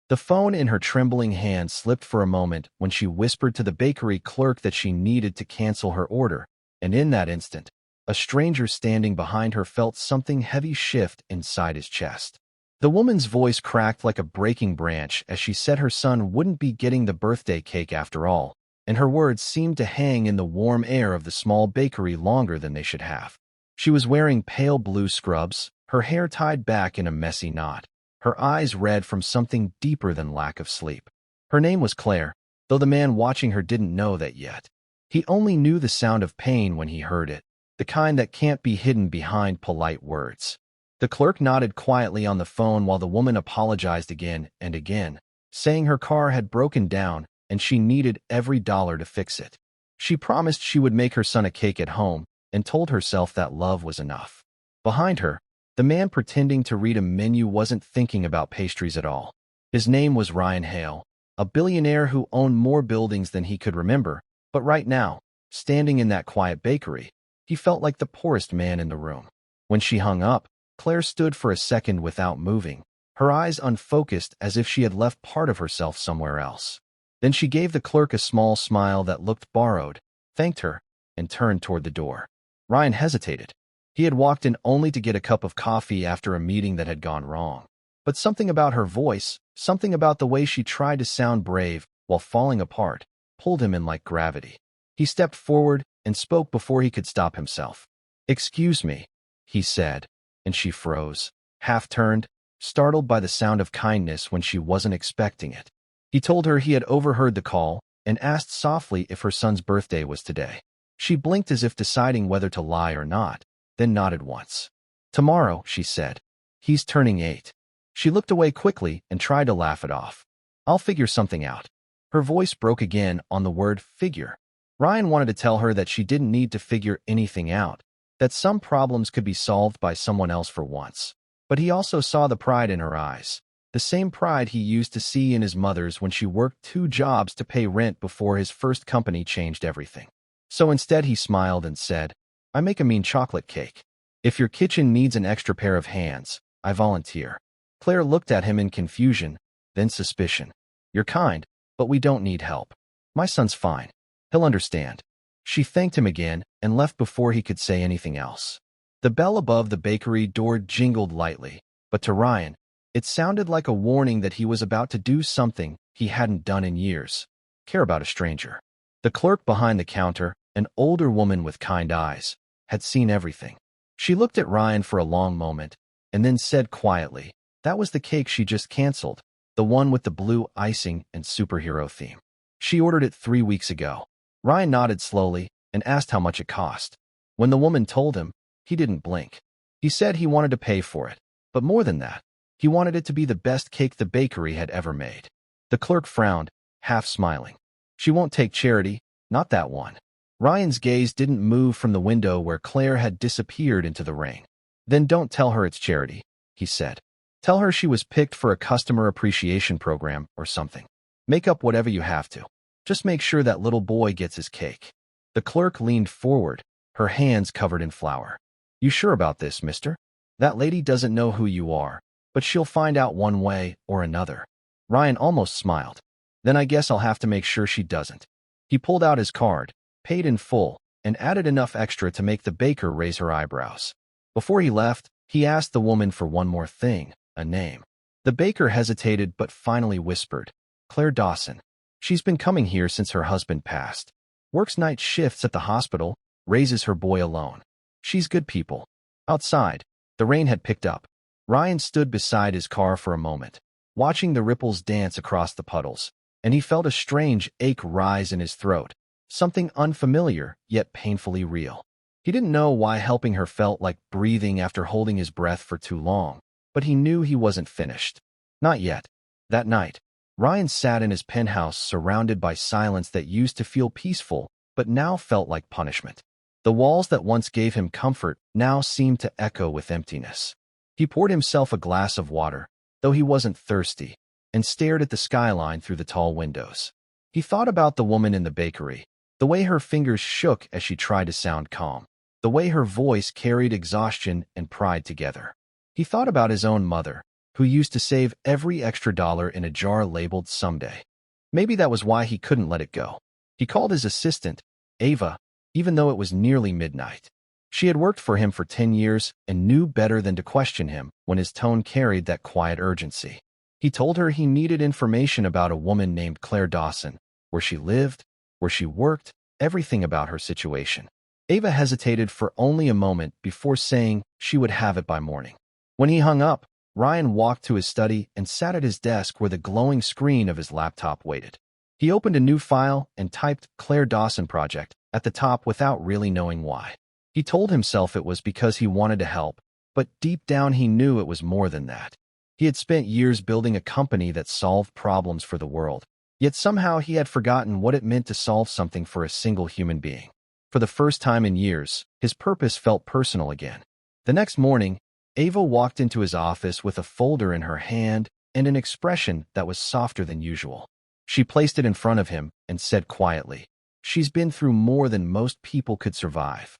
The phone in her trembling hand slipped for a moment when she whispered to the bakery clerk that she needed to cancel her order, and in that instant, a stranger standing behind her felt something heavy shift inside his chest. The woman's voice cracked like a breaking branch as she said her son wouldn't be getting the birthday cake after all, and her words seemed to hang in the warm air of the small bakery longer than they should have. She was wearing pale blue scrubs, her hair tied back in a messy knot, her eyes red from something deeper than lack of sleep. Her name was Claire, though the man watching her didn't know that yet. He only knew the sound of pain when he heard it, the kind that can't be hidden behind polite words. The clerk nodded quietly on the phone while the woman apologized again and again, saying her car had broken down and she needed every dollar to fix it. She promised she would make her son a cake at home and told herself that love was enough. Behind her, the man pretending to read a menu wasn't thinking about pastries at all. His name was Ryan Hale, a billionaire who owned more buildings than he could remember, but right now, standing in that quiet bakery, he felt like the poorest man in the room. When she hung up, Claire stood for a second without moving, her eyes unfocused as if she had left part of herself somewhere else. Then she gave the clerk a small smile that looked borrowed, thanked her, and turned toward the door. Ryan hesitated. He had walked in only to get a cup of coffee after a meeting that had gone wrong. But something about her voice, something about the way she tried to sound brave while falling apart, pulled him in like gravity. He stepped forward and spoke before he could stop himself. "Excuse me," he said, and she froze, half-turned, startled by the sound of kindness when she wasn't expecting it. He told her he had overheard the call and asked softly if her son's birthday was today. She blinked as if deciding whether to lie or not, then nodded once. "Tomorrow," she said. "He's turning 8. She looked away quickly and tried to laugh it off. "I'll figure something out." Her voice broke again on the word figure. Ryan wanted to tell her that she didn't need to figure anything out, that some problems could be solved by someone else for once. But he also saw the pride in her eyes, the same pride he used to see in his mother's when she worked 2 jobs to pay rent before his first company changed everything. So instead he smiled and said, "I make a mean chocolate cake. If your kitchen needs an extra pair of hands, I volunteer." Claire looked at him in confusion, then suspicion. "You're kind, but we don't need help. My son's fine. He'll understand." She thanked him again and left before he could say anything else. The bell above the bakery door jingled lightly, but to Ryan, it sounded like a warning that he was about to do something he hadn't done in years: care about a stranger. The clerk behind the counter, an older woman with kind eyes, had seen everything. She looked at Ryan for a long moment, and then said quietly, "That was the cake she just canceled, the one with the blue icing and superhero theme. She ordered it 3 weeks ago." Ryan nodded slowly and asked how much it cost. When the woman told him, he didn't blink. He said he wanted to pay for it, but more than that, he wanted it to be the best cake the bakery had ever made. The clerk frowned, half smiling. "She won't take charity, not that one." Ryan's gaze didn't move from the window where Claire had disappeared into the rain. "Then don't tell her it's charity," he said. "Tell her she was picked for a customer appreciation program or something. Make up whatever you have to. Just make sure that little boy gets his cake." The clerk leaned forward, her hands covered in flour. "You sure about this, mister? That lady doesn't know who you are, but she'll find out one way or another." Ryan almost smiled. "Then I guess I'll have to make sure she doesn't." He pulled out his card, paid in full, and added enough extra to make the baker raise her eyebrows. Before he left, he asked the woman for one more thing, a name. The baker hesitated but finally whispered, "Claire Dawson. She's been coming here since her husband passed. Works night shifts at the hospital, raises her boy alone. She's good people." Outside, the rain had picked up. Ryan stood beside his car for a moment, watching the ripples dance across the puddles, and he felt a strange ache rise in his throat, something unfamiliar yet painfully real. He didn't know why helping her felt like breathing after holding his breath for too long, but he knew he wasn't finished. Not yet. That night, Ryan sat in his penthouse surrounded by silence that used to feel peaceful but now felt like punishment. The walls that once gave him comfort now seemed to echo with emptiness. He poured himself a glass of water, though he wasn't thirsty, and stared at the skyline through the tall windows. He thought about the woman in the bakery, the way her fingers shook as she tried to sound calm, the way her voice carried exhaustion and pride together. He thought about his own mother, who used to save every extra dollar in a jar labeled someday. Maybe that was why he couldn't let it go. He called his assistant, Ava, even though it was nearly midnight. She had worked for him for 10 years and knew better than to question him when his tone carried that quiet urgency. He told her he needed information about a woman named Claire Dawson, where she lived, where she worked, everything about her situation. Ava hesitated for only a moment before saying she would have it by morning. When he hung up, Ryan walked to his study and sat at his desk where the glowing screen of his laptop waited. He opened a new file and typed Claire Dawson Project at the top without really knowing why. He told himself it was because he wanted to help, but deep down he knew it was more than that. He had spent years building a company that solved problems for the world, yet somehow he had forgotten what it meant to solve something for a single human being. For the first time in years, his purpose felt personal again. The next morning, Ava walked into his office with a folder in her hand and an expression that was softer than usual. She placed it in front of him and said quietly, "She's been through more than most people could survive."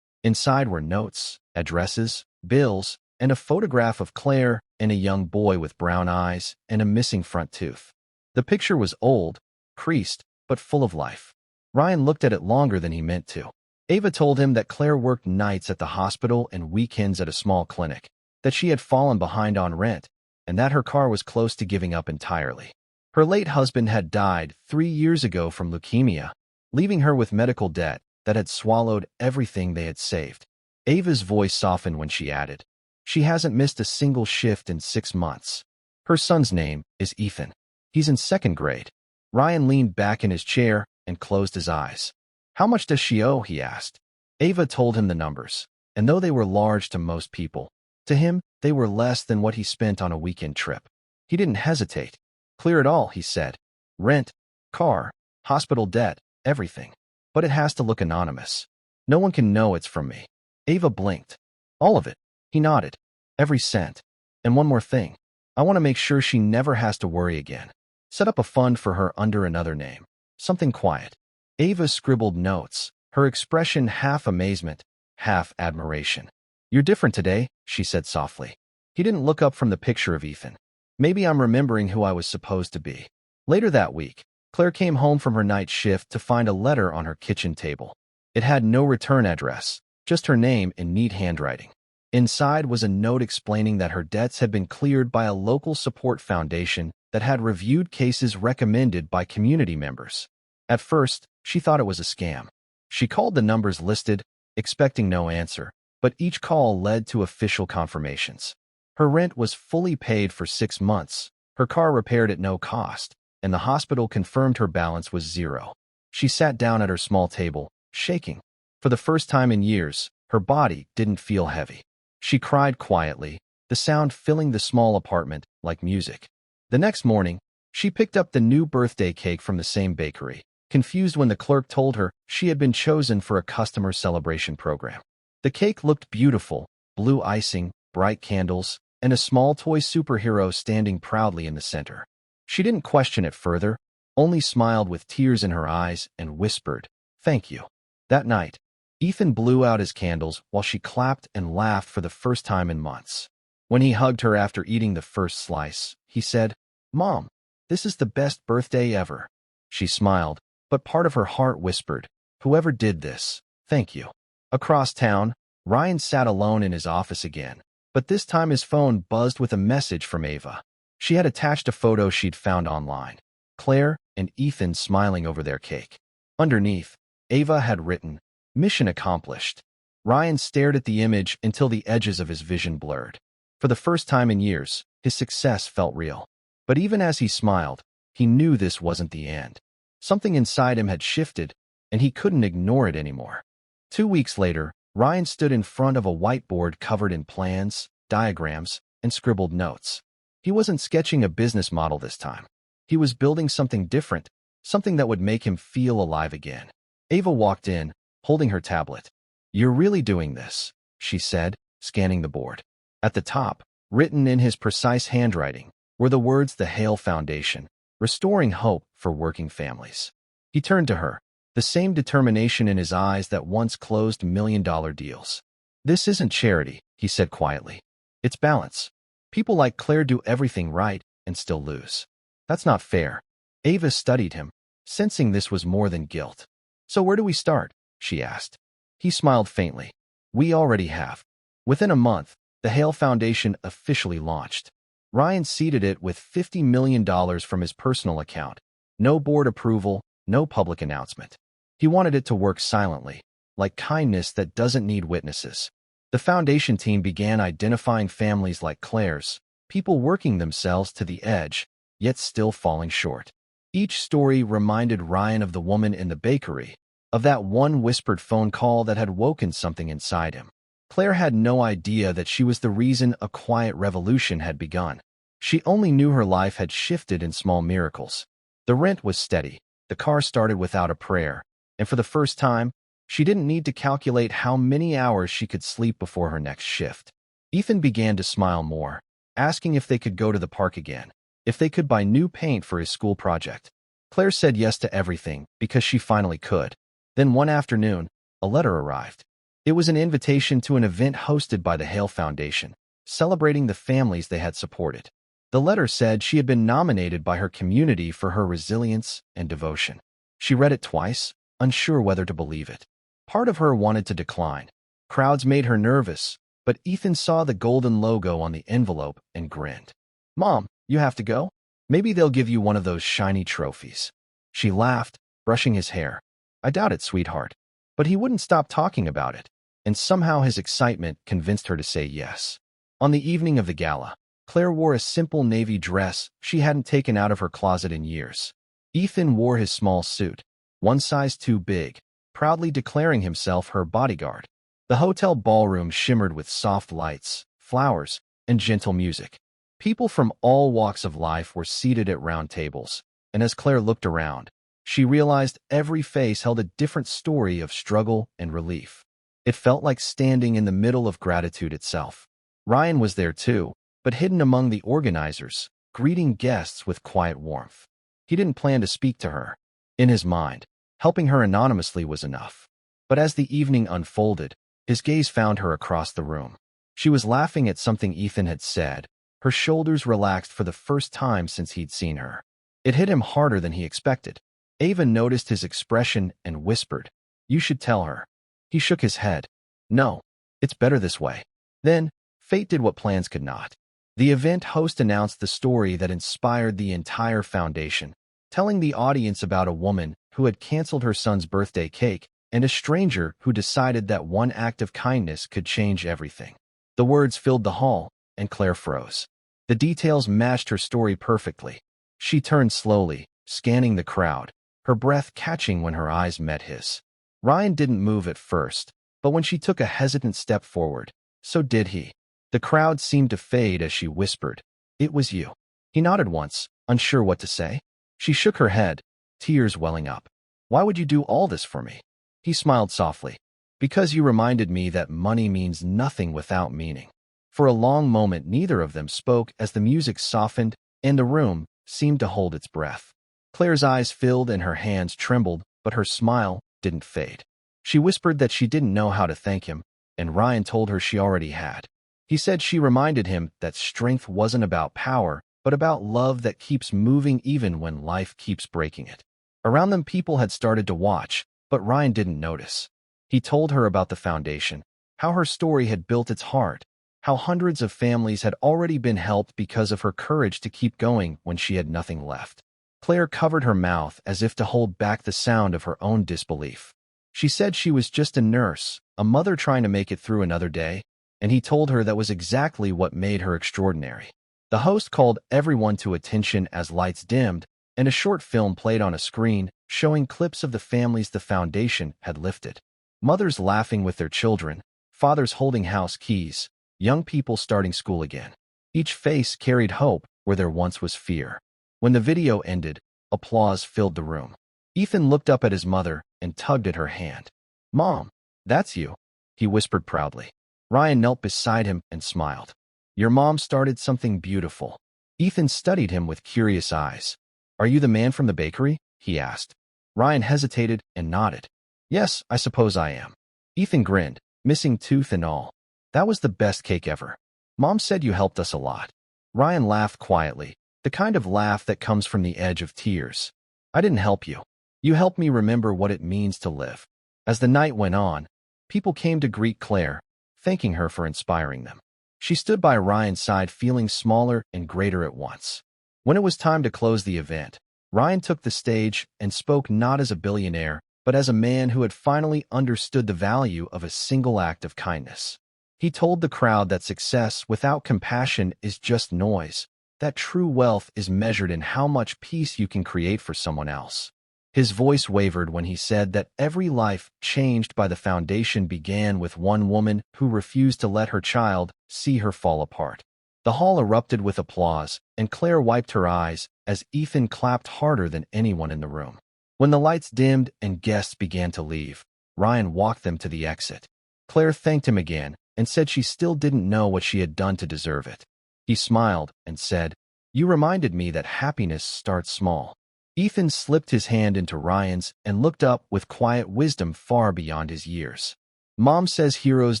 Inside were notes, addresses, bills, and a photograph of Claire and a young boy with brown eyes and a missing front tooth. The picture was old, creased, but full of life. Ryan looked at it longer than he meant to. Ava told him that Claire worked nights at the hospital and weekends at a small clinic, that she had fallen behind on rent, and that her car was close to giving up entirely. Her late husband had died 3 years ago from leukemia, leaving her with medical debt that had swallowed everything they had saved. Ava's voice softened when she added, "She hasn't missed a single shift in 6 months. Her son's name is Ethan. He's in 2nd grade." Ryan leaned back in his chair and closed his eyes. "How much does she owe?" he asked. Ava told him the numbers, and though they were large to most people, to him, they were less than what he spent on a weekend trip. He didn't hesitate. "Clear it all," he said. "Rent, car, hospital debt, everything. But it has to look anonymous. No one can know it's from me." Ava blinked. "All of it?" He nodded. "Every cent. And one more thing. I want to make sure she never has to worry again. Set up a fund for her under another name. Something quiet." Ava scribbled notes, her expression half amazement, half admiration. "You're different today," she said softly. He didn't look up from the picture of Ethan. "Maybe I'm remembering who I was supposed to be." Later that week, Claire came home from her night shift to find a letter on her kitchen table. It had no return address, just her name in neat handwriting. Inside was a note explaining that her debts had been cleared by a local support foundation that had reviewed cases recommended by community members. At first, she thought it was a scam. She called the numbers listed, expecting no answer, but each call led to official confirmations. Her rent was fully paid for 6 months, her car repaired at no cost, and the hospital confirmed her balance was 0. She sat down at her small table, shaking. For the first time in years, her body didn't feel heavy. She cried quietly, the sound filling the small apartment like music. The next morning, she picked up the new birthday cake from the same bakery, confused when the clerk told her she had been chosen for a customer celebration program. The cake looked beautiful, blue icing, bright candles, and a small toy superhero standing proudly in the center. She didn't question it further, only smiled with tears in her eyes and whispered, "Thank you." That night, Ethan blew out his candles while she clapped and laughed for the first time in months. When he hugged her after eating the first slice, he said, "Mom, this is the best birthday ever." She smiled, but part of her heart whispered, "Whoever did this, thank you." Across town, Ryan sat alone in his office again, but this time his phone buzzed with a message from Ava. She had attached a photo she'd found online, Claire and Ethan smiling over their cake. Underneath, Ava had written, "Mission accomplished." Ryan stared at the image until the edges of his vision blurred. For the first time in years, his success felt real. But even as he smiled, he knew this wasn't the end. Something inside him had shifted, and he couldn't ignore it anymore. 2 weeks later, Ryan stood in front of a whiteboard covered in plans, diagrams, and scribbled notes. He wasn't sketching a business model this time. He was building something different, something that would make him feel alive again. Ava walked in, holding her tablet. "You're really doing this," she said, scanning the board. At the top, written in his precise handwriting, were the words "The Hale Foundation, restoring hope for working families." He turned to her, the same determination in his eyes that once closed million-dollar deals. "This isn't charity," he said quietly. "It's balance. People like Claire do everything right and still lose. That's not fair. Ava studied him, sensing this was more than guilt. So where do we start? She asked. He smiled faintly. We already have. Within a month, the Hale Foundation officially launched. Ryan seeded it with $50 million from his personal account. No board approval, no public announcement. He wanted it to work silently, like kindness that doesn't need witnesses. The foundation team began identifying families like Claire's, people working themselves to the edge, yet still falling short. Each story reminded Ryan of the woman in the bakery, of that one whispered phone call that had woken something inside him. Claire had no idea that she was the reason a quiet revolution had begun. She only knew her life had shifted in small miracles. The rent was steady, the car started without a prayer, and for the first time, she didn't need to calculate how many hours she could sleep before her next shift. Ethan began to smile more, asking if they could go to the park again, if they could buy new paint for his school project. Claire said yes to everything because she finally could. Then one afternoon, a letter arrived. It was an invitation to an event hosted by the Hale Foundation, celebrating the families they had supported. The letter said she had been nominated by her community for her resilience and devotion. She read it twice, unsure whether to believe it. Part of her wanted to decline. Crowds made her nervous, but Ethan saw the golden logo on the envelope and grinned. Mom, you have to go? Maybe they'll give you one of those shiny trophies. She laughed, brushing his hair. I doubt it, sweetheart. But he wouldn't stop talking about it, and somehow his excitement convinced her to say yes. On the evening of the gala, Claire wore a simple navy dress she hadn't taken out of her closet in years. Ethan wore his small suit, one size too big, proudly declaring himself her bodyguard. The hotel ballroom shimmered with soft lights, flowers, and gentle music. People from all walks of life were seated at round tables, and as Claire looked around, she realized every face held a different story of struggle and relief. It felt like standing in the middle of gratitude itself. Ryan was there too, but hidden among the organizers, greeting guests with quiet warmth. He didn't plan to speak to her. In his mind, helping her anonymously was enough. But as the evening unfolded, his gaze found her across the room. She was laughing at something Ethan had said. Her shoulders relaxed for the first time since he'd seen her. It hit him harder than he expected. Ava noticed his expression and whispered, "You should tell her." He shook his head. "No, it's better this way." Then, fate did what plans could not. The event host announced the story that inspired the entire foundation, telling the audience about a woman who had canceled her son's birthday cake and a stranger who decided that one act of kindness could change everything. The words filled the hall, and Claire froze. The details matched her story perfectly. She turned slowly, scanning the crowd, her breath catching when her eyes met his. Ryan didn't move at first, but when she took a hesitant step forward, so did he. The crowd seemed to fade as she whispered, "It was you." He nodded once, unsure what to say. She shook her head, tears welling up. "Why would you do all this for me?" He smiled softly. "Because you reminded me that money means nothing without meaning." For a long moment, neither of them spoke as the music softened and the room seemed to hold its breath. Claire's eyes filled and her hands trembled, but her smile didn't fade. She whispered that she didn't know how to thank him, and Ryan told her she already had. He said she reminded him that strength wasn't about power, but about love that keeps moving even when life keeps breaking it. Around them, people had started to watch, but Ryan didn't notice. He told her about the foundation, how her story had built its heart, how hundreds of families had already been helped because of her courage to keep going when she had nothing left. Claire covered her mouth as if to hold back the sound of her own disbelief. She said she was just a nurse, a mother trying to make it through another day, and he told her that was exactly what made her extraordinary. The host called everyone to attention as lights dimmed, and a short film played on a screen showing clips of the families the foundation had lifted. Mothers laughing with their children, fathers holding house keys, young people starting school again. Each face carried hope where there once was fear. When the video ended, applause filled the room. Ethan looked up at his mother and tugged at her hand. "Mom, that's you," he whispered proudly. Ryan knelt beside him and smiled. "Your mom started something beautiful." Ethan studied him with curious eyes. "Are you the man from the bakery?" he asked. Ryan hesitated and nodded. "Yes, I suppose I am." Ethan grinned, missing tooth and all. "That was the best cake ever. Mom said you helped us a lot." Ryan laughed quietly, the kind of laugh that comes from the edge of tears. I didn't help you. You helped me remember what it means to live. As the night went on, people came to greet Claire, thanking her for inspiring them. She stood by Ryan's side feeling smaller and greater at once. When it was time to close the event, Ryan took the stage and spoke not as a billionaire, but as a man who had finally understood the value of a single act of kindness. He told the crowd that success without compassion is just noise, that true wealth is measured in how much peace you can create for someone else. His voice wavered when he said that every life changed by the foundation began with one woman who refused to let her child see her fall apart. The hall erupted with applause, and Claire wiped her eyes as Ethan clapped harder than anyone in the room. When the lights dimmed and guests began to leave, Ryan walked them to the exit. Claire thanked him again and said she still didn't know what she had done to deserve it. He smiled and said, "You reminded me that happiness starts small." Ethan slipped his hand into Ryan's and looked up with quiet wisdom far beyond his years. "Mom says heroes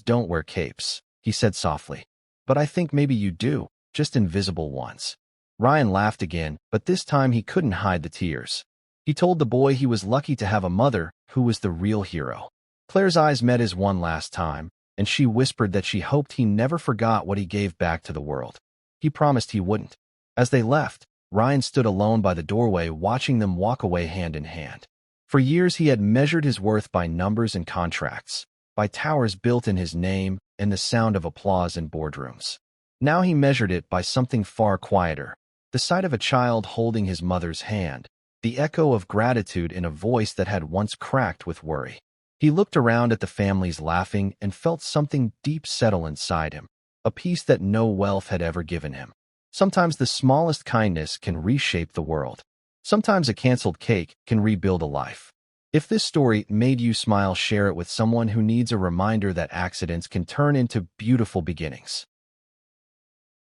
don't wear capes," he said softly. "But I think maybe you do, just invisible ones." Ryan laughed again, but this time he couldn't hide the tears. He told the boy he was lucky to have a mother who was the real hero. Claire's eyes met his one last time, and she whispered that she hoped he never forgot what he gave back to the world. He promised he wouldn't. As they left, Ryan stood alone by the doorway watching them walk away hand in hand. For years he had measured his worth by numbers and contracts, by towers built in his name and the sound of applause in boardrooms. Now he measured it by something far quieter, the sight of a child holding his mother's hand, the echo of gratitude in a voice that had once cracked with worry. He looked around at the families laughing and felt something deep settle inside him, a peace that no wealth had ever given him. Sometimes the smallest kindness can reshape the world. Sometimes a canceled cake can rebuild a life. If this story made you smile, share it with someone who needs a reminder that accidents can turn into beautiful beginnings.